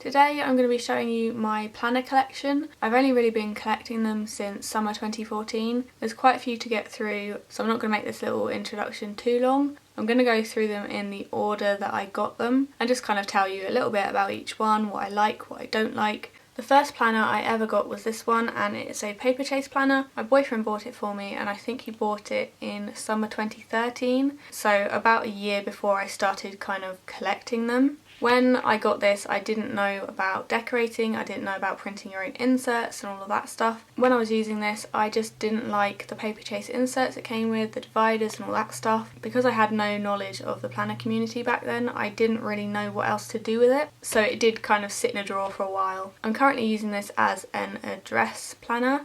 Today I'm going to be showing you my planner collection. I've only really been collecting them since summer 2014. There's quite a few to get through, so I'm not going to make this little introduction too long. I'm going to go through them in the order that I got them and just kind of tell you a little bit about each one, what I like, what I don't like. The first planner I ever got was this one, and it's a paper chase planner. My boyfriend bought it for me, and I think he bought it in summer 2013, so about a year before I started kind of collecting them. When I got this, I didn't know about decorating, I didn't know about printing your own inserts and all of that stuff. When I was using this, I just didn't like the paper chase inserts it came with, the dividers and all that stuff. Because I had no knowledge of the planner community back then, I didn't really know what else to do with it, so it did kind of sit in a drawer for a while. I'm currently using this as an address planner.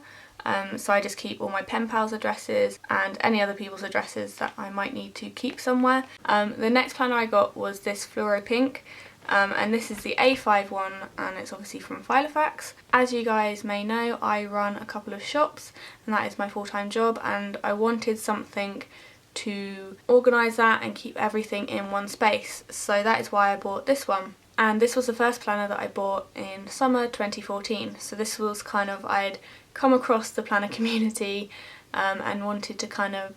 So I just keep all my pen pals' addresses and any other people's addresses that I might need to keep somewhere. The next planner I got was this fluoro pink, and this is the A5 one, and it's obviously from Filofax. As you guys may know, I run a couple of shops and that is my full-time job, and I wanted something to organise that and keep everything in one space, so that is why I bought this one. And this was the first planner that I bought in summer 2014, so this was kind of, I'd come across the planner community and wanted to kind of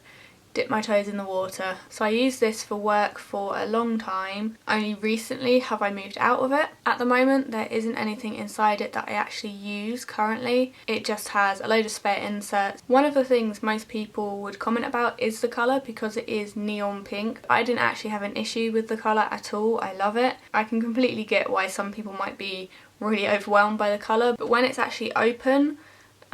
dip my toes in the water. So I used this for work for a long time. Only recently have I moved out of it. At the moment there isn't anything inside it that I actually use currently. It just has a load of spare inserts. One of the things most people would comment about is the colour, because it is neon pink. I didn't actually have an issue with the colour at all. I love it. I can completely get why some people might be really overwhelmed by the colour, but when it's actually open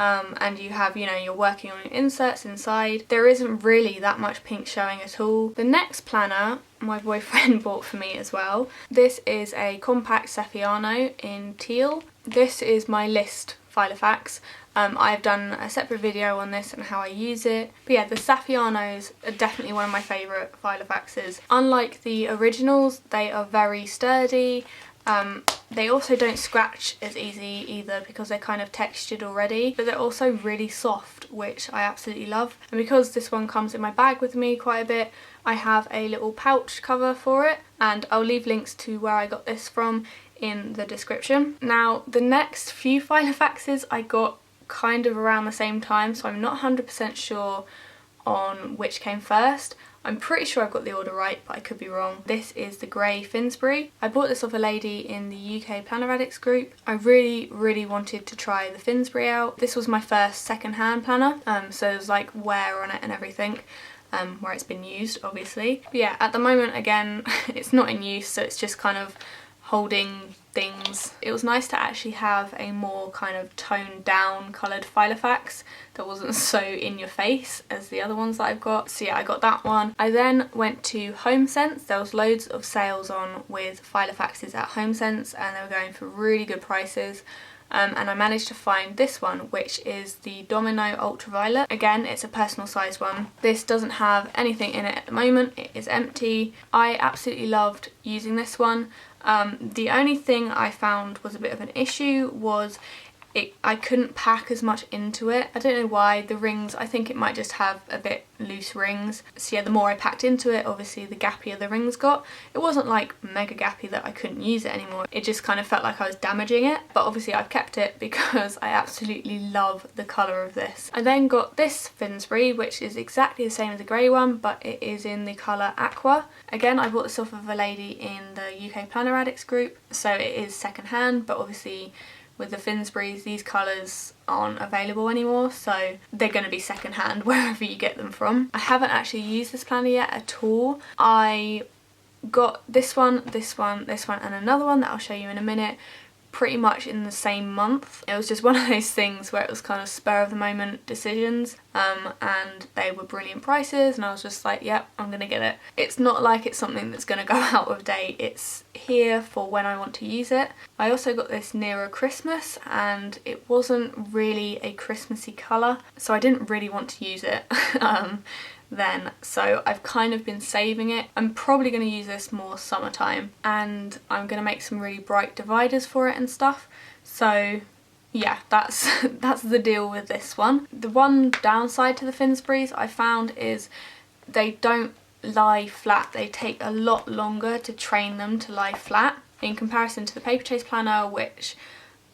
and you have, you know, you're working on your inserts inside, there isn't really that much pink showing at all. The next planner my boyfriend bought for me as well. This is a compact Saffiano in teal. This is my list Filofax. I've done a separate video on this and how I use it. But yeah, the Saffianos are definitely one of my favourite Filofaxes. Unlike the originals, they are very sturdy. They also don't scratch as easy either because they're kind of textured already, but they're also really soft, which I absolutely love. And because this one comes in my bag with me quite a bit, I have a little pouch cover for it, and I'll leave links to where I got this from in the description. Now, the next few Filofaxes I got kind of around the same time, so I'm not 100% sure on which came first. I'm pretty sure I've got the order right, but I could be wrong. This is the grey Finsbury. I bought this off a lady in the UK Planner Addicts group. I really wanted to try the Finsbury out. This was my first second-hand planner, so there's like wear on it and everything, where it's been used, obviously. But yeah, at the moment, again, it's not in use, so it's just kind of holding things. It was nice to actually have a more kind of toned down coloured Filofax that wasn't so in your face as the other ones that I've got. So yeah, I got that one. I then went to HomeSense. There was loads of sales on with Filofaxes at HomeSense, and they were going for really good prices. And I managed to find this one, which is the Domino Ultraviolet. Again, it's a personal size one. This doesn't have anything in it at the moment. It is empty. I absolutely loved using this one. The only thing I found was a bit of an issue was I couldn't pack as much into it. I don't know why. The rings, I think it might just have a bit loose rings. So yeah, the more I packed into it, obviously the gappier the rings got. It wasn't like mega gappy that I couldn't use it anymore. It just kind of felt like I was damaging it. But obviously I've kept it because I absolutely love the colour of this. I then got this Finsbury, which is exactly the same as the grey one, but it is in the colour Aqua. Again, I bought this off of a lady in the UK Planner Addicts group, so it is second hand, but obviously with the Finsburys, these colours aren't available anymore, so they're going to be second hand wherever you get them from. I haven't actually used this planner yet at all. I got this one, this one, this one and another one that I'll show you in a minute pretty much in the same month. It was just one of those things where it was kind of spur of the moment decisions, and they were brilliant prices, and I was just like, yep, I'm gonna get it. It's not like it's something that's gonna go out of date. It's here for when I want to use it. I also got this nearer Christmas, and it wasn't really a Christmassy colour, so I didn't really want to use it then, so I've kind of been saving it. I'm probably going to use this more summertime, and I'm going to make some really bright dividers for it and stuff, so yeah, that's the deal with this one. The one downside to the Finsburys I found is they don't lie flat. They take a lot longer to train them to lie flat. in comparison to the Paper Chase planner, which,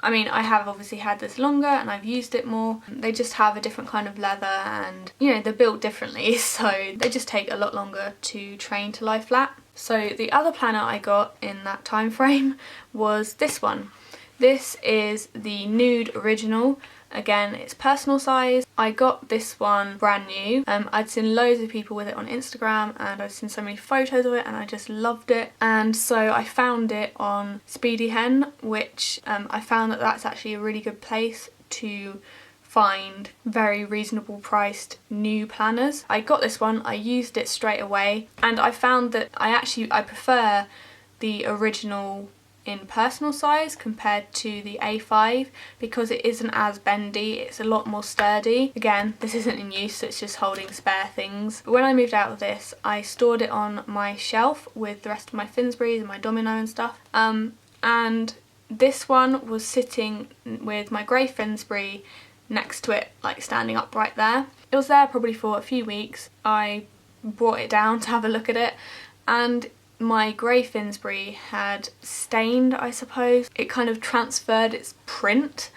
I mean, I have obviously had this longer and I've used it more. They just have a different kind of leather and, you know, they're built differently, so they just take a lot longer to train to lie flat. So the other planner I got in that time frame was this one. This is the Nude Original. Again, it's personal size. I got this one brand new. I'd seen loads of people with it on Instagram and I'd seen so many photos of it and I just loved it. And so I found it on Speedy Hen, which I found that that's actually a really good place to find very reasonable priced new planners. I got this one, I used it straight away, and I found that I prefer the original in personal size compared to the A5 because it isn't as bendy, it's a lot more sturdy. Again, this isn't in use, so it's just holding spare things. But when I moved out of this, I stored it on my shelf with the rest of my Finsburys and my Domino and stuff. And this one was sitting with my grey Finsbury next to it, like standing up right there. It was there probably for a few weeks. I brought it down to have a look at it, and my grey Finsbury had stained, I suppose. It kind of transferred its print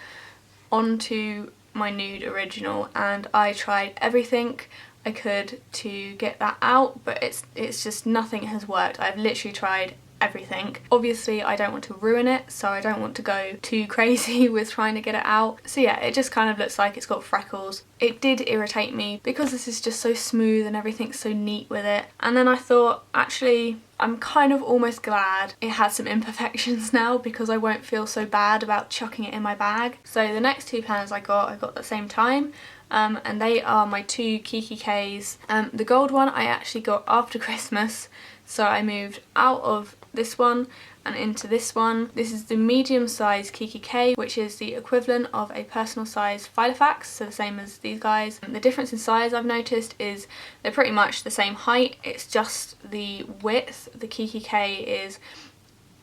onto my Nude Original, and I tried everything I could to get that out, but it's just nothing has worked. I've literally tried everything. Obviously I don't want to ruin it, so I don't want to go too crazy with trying to get it out. So yeah, it just kind of looks like it's got freckles. It did irritate me because this is just so smooth and everything's so neat with it. And then I thought, actually, I'm kind of almost glad it had some imperfections now because I won't feel so bad about chucking it in my bag. So the next two planners I got at the same time. And they are my two kikki-Ks. The gold one I actually got after Christmas, so I moved out of this one and into this one. This is the medium size kikki-K, which is the equivalent of a personal size Filofax, so the same as these guys. The difference in size I've noticed is they're pretty much the same height, it's just the width. The kikki-K is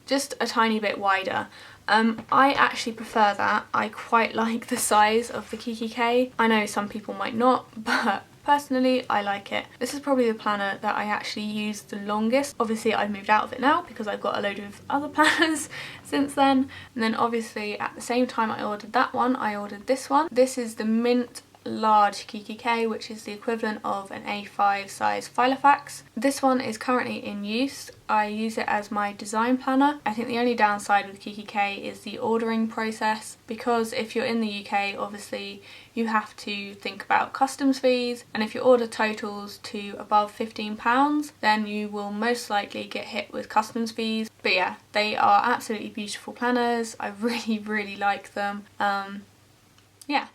just a tiny bit wider. I actually prefer that. I quite like the size of the kikki-K. I know some people might not, but personally I like it. This is probably the planner that I actually used the longest. Obviously I've moved out of it now because I've got a load of other planners since then. And then obviously at the same time I ordered that one, I ordered this one. This is the Mint large kikki-K, which is the equivalent of an A5 size Filofax. This one is currently in use. I use it as my design planner. I think the only downside with kikki-K is the ordering process, because if you're in the UK, obviously you have to think about customs fees, and if your order totals to above £15, then you will most likely get hit with customs fees. But yeah, they are absolutely beautiful planners. I really like them. Yeah.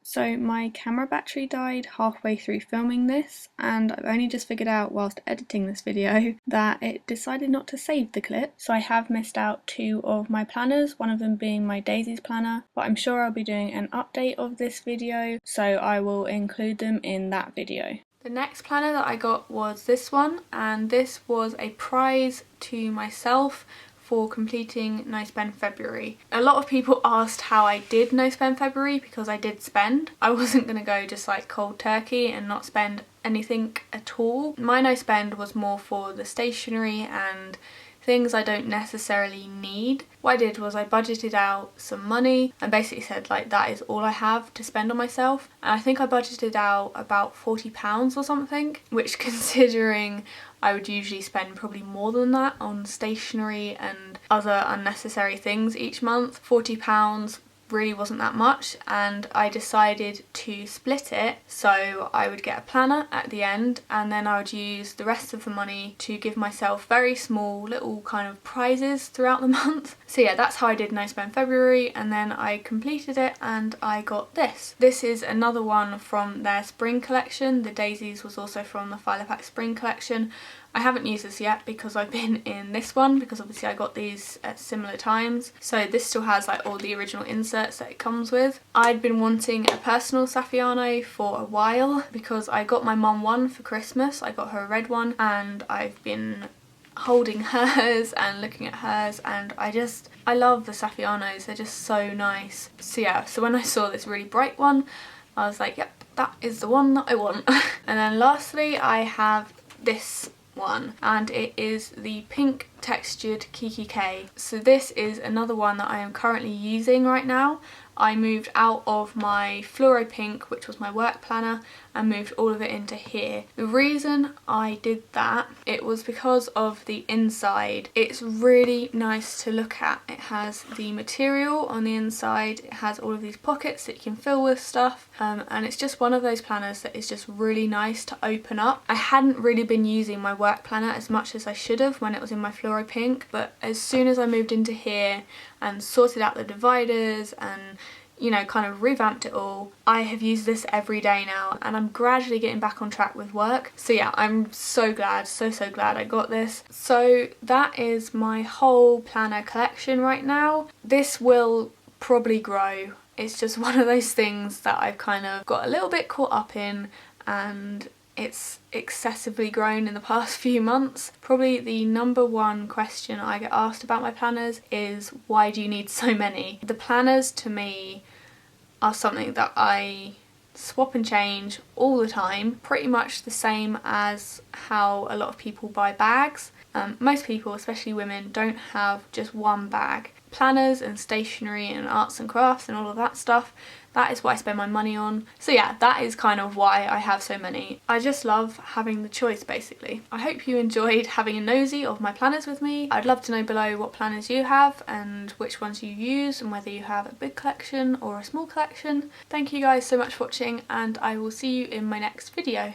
So my camera battery died halfway through filming this, and I've only just figured out whilst editing this video that it decided not to save the clip. So I have missed out two of my planners, one of them being my Daisies planner, but I'm sure I'll be doing an update of this video, so I will include them in that video. The next planner that I got was this one, and this was a prize to myself for completing No Spend February. A lot of people asked how I did No Spend February because I did spend. I wasn't going to go just like cold turkey and not spend anything at all. My no spend was more for the stationery and things I don't necessarily need. What I did was I budgeted out some money and basically said like that is all I have to spend on myself, and I think I budgeted out about £40 or something, which considering I would usually spend probably more than that on stationery and other unnecessary things each month, £40 really wasn't that much, and I decided to split it so I would get a planner at the end and then I would use the rest of the money to give myself very small little kind of prizes throughout the month. So yeah, that's how I did No Spend February, and then I completed it and I got this. This is another one from their spring collection. The Daisies was also from the Filofax spring collection. I haven't used this yet because I've been in this one, because obviously I got these at similar times. So this still has like all the original inserts that it comes with. I'd been wanting a personal Saffiano for a while because I got my mum one for Christmas. I got her a red one and I've been holding hers and looking at hers, and I love the Saffianos, they're just so nice. So yeah, so when I saw this really bright one, I was like, yep, that is the one that I want. And then lastly I have this one, and it is the pink textured kikki-k. So this is another one that I am currently using right now. I moved out of my fluoro pink, which was my work planner, and moved all of it into here. The reason I did that, it was because of the inside. It's really nice to look at. It has the material on the inside, it has all of these pockets that you can fill with stuff, and it's just one of those planners that is just really nice to open up. I hadn't really been using my work planner as much as I should have when it was in my fluoro pink, but as soon as I moved into here and sorted out the dividers and, you know, kind of revamped it all, I have used this every day now, and I'm gradually getting back on track with work. So yeah, I'm so glad, so glad I got this. So that is my whole planner collection right now. This will probably grow. It's just one of those things that I've kind of got a little bit caught up in, and it's excessively grown in the past few months. Probably the number one question I get asked about my planners is, why do you need so many? The planners to me are something that I swap and change all the time, pretty much the same as how a lot of people buy bags. Most people, especially women, don't have just one bag. Planners and stationery and arts and crafts and all of that stuff, that is what I spend my money on. So yeah, that is kind of why I have so many. I just love having the choice, basically. I hope you enjoyed having a nosy of my planners with me. I'd love to know below what planners you have and which ones you use, and whether you have a big collection or a small collection. Thank you guys so much for watching, and I will see you in my next video.